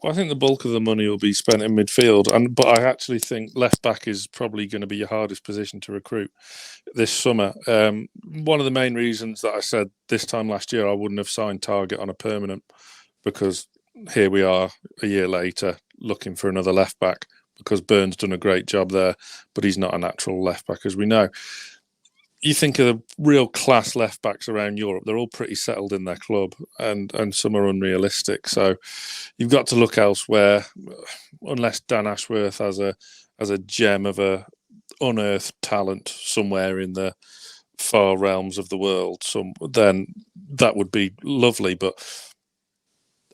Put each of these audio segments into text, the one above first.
Well, I think the bulk of the money will be spent in midfield, but I actually think left back is probably going to be your hardest position to recruit this summer. One of the main reasons that I said this time last year I wouldn't have signed Target on a permanent, because here we are a year later looking for another left back, because Byrne's done a great job there, but he's not a natural left back, as we know. You think of the real class left backs around Europe, they're all pretty settled in their club, and some are unrealistic. So you've got to look elsewhere, unless Dan Ashworth has a gem of a unearthed talent somewhere in the far realms of the world. Then that would be lovely. But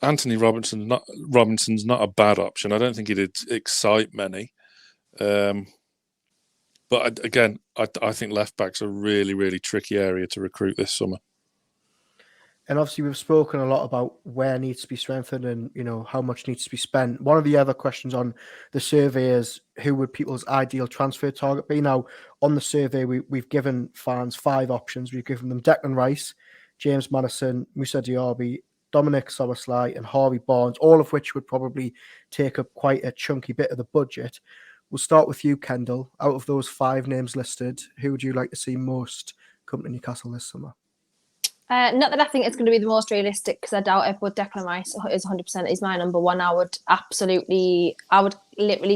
Anthony Robinson's not a bad option. I don't think he'd excite many. But again, I think left back's a really, really tricky area to recruit this summer. And obviously, we've spoken a lot about where needs to be strengthened and, how much needs to be spent. One of the other questions on the survey is, who would people's ideal transfer target be? Now, on the survey, we've given fans 5 options. We've given them Declan Rice, James Maddison, Moussa Diaby, Dominic Szoboszlai and Harvey Barnes, all of which would probably take up quite a chunky bit of the budget. We'll start with you, Kendall. Out of those 5 names listed, who would you like to see most come to Newcastle this summer? Not that I think it's going to be the most realistic, because I doubt it, but Declan Rice is 100%. He's my number one. I would literally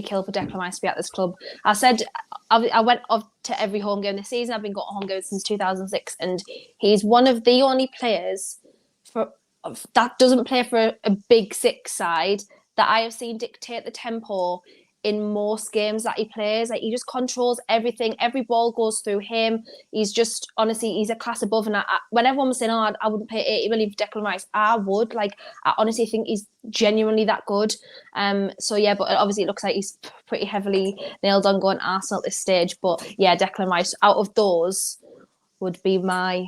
kill for Declan Rice to be at this club. I said I went off to every home game this season. I've been going to home games since 2006, and he's one of the only players that doesn't play for a big 6 side that I have seen dictate the tempo in most games that he plays. Like, he just controls everything. Every ball goes through him. He's just, honestly, he's a class above. And when everyone was saying, I wouldn't pay 80 million for Declan Rice, I would. Like, I honestly think he's genuinely that good. So yeah, but obviously it looks like he's pretty heavily nailed on going Arsenal at this stage. But yeah, Declan Rice, out of those, would be my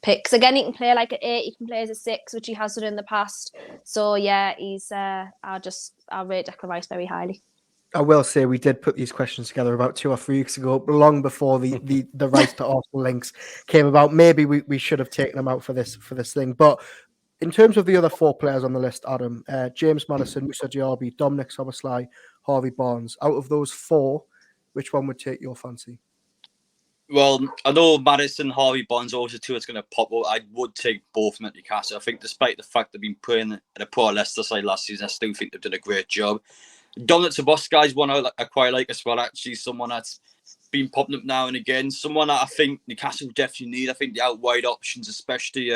picks. Again, he can play like an 8, he can play as a 6, which he has done in the past. So yeah, he's I'll rate Declan Rice very highly. I will say we did put these questions together about 2 or 3 weeks ago, long before the Rice to Arsenal links came about. Maybe we should have taken them out for this thing. But in terms of the other 4 players on the list, Adam, James Maddison, Moussa Diaby, Dominic Szoboszlai, Harvey Barnes. Out of those 4, which one would take your fancy? Well, I know Maddison, Harvey Barnes are also 2 that's going to pop up. I would take both of them at Newcastle. I think despite the fact they've been playing at a poor Leicester side last season, I still think they've done a great job. Dominic Szoboszlai is one I quite like as well, actually. Someone that's been popping up now and again. Someone that I think Newcastle definitely need. I think the out-wide options, especially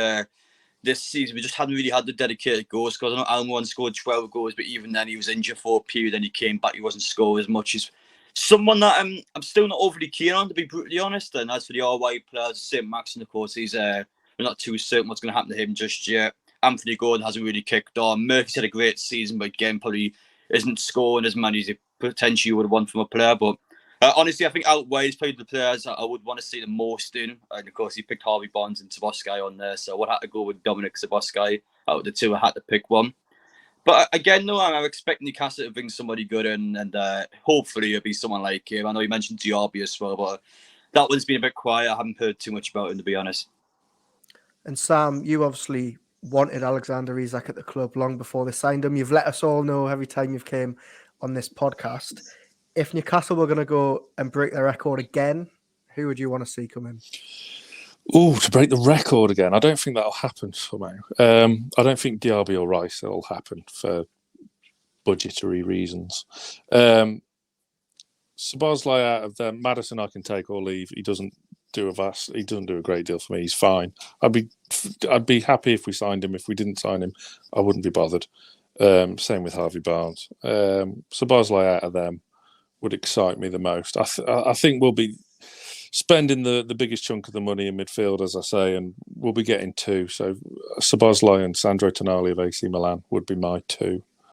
this season, we just hadn't really had the dedicated goals. Because I know Almiron scored 12 goals, but even then he was injured for a period and he came back. He wasn't scoring as much as someone that I'm still not overly keen on, to be brutally honest. And as for the all-wide players, St. Maximin, of course, we're not too certain what's going to happen to him just yet. Anthony Gordon hasn't really kicked on. Murphy's had a great season, but again, probably isn't scoring as many as he potentially would want from a player. But honestly, I think out wide is probably the players I would want to see the most in. And of course, he picked Harvey Barnes and Szoboszlai on there. So I would have to go with Dominic Szoboszlai. Out of the 2, I had to pick one. But again, no, I'm expecting Newcastle to bring somebody good in. And hopefully it'll be someone like him. I know you mentioned Diaby as well, but that one's been a bit quiet. I haven't heard too much about him, to be honest. And Sam, you obviously wanted Alexander Isak at the club long before they signed him. You've let us all know every time you've came on this podcast. If Newcastle were going to go and break their record again, who would you want to see come in? Oh, to break the record again? I don't think that'll happen somehow. I don't think Diaby or Rice will happen for budgetary reasons. Szoboszlai out of them, Maddison I can take or leave. He doesn't do a great deal for me. He's fine. I'd be happy if we signed him. If we didn't sign him, I wouldn't be bothered. Same with Harvey Barnes. Szoboszlai out of them would excite me the most. I think we'll be spending the biggest chunk of the money in midfield, as I say, and we'll be getting 2. So Szoboszlai and Sandro Tonali of AC Milan would be my 2.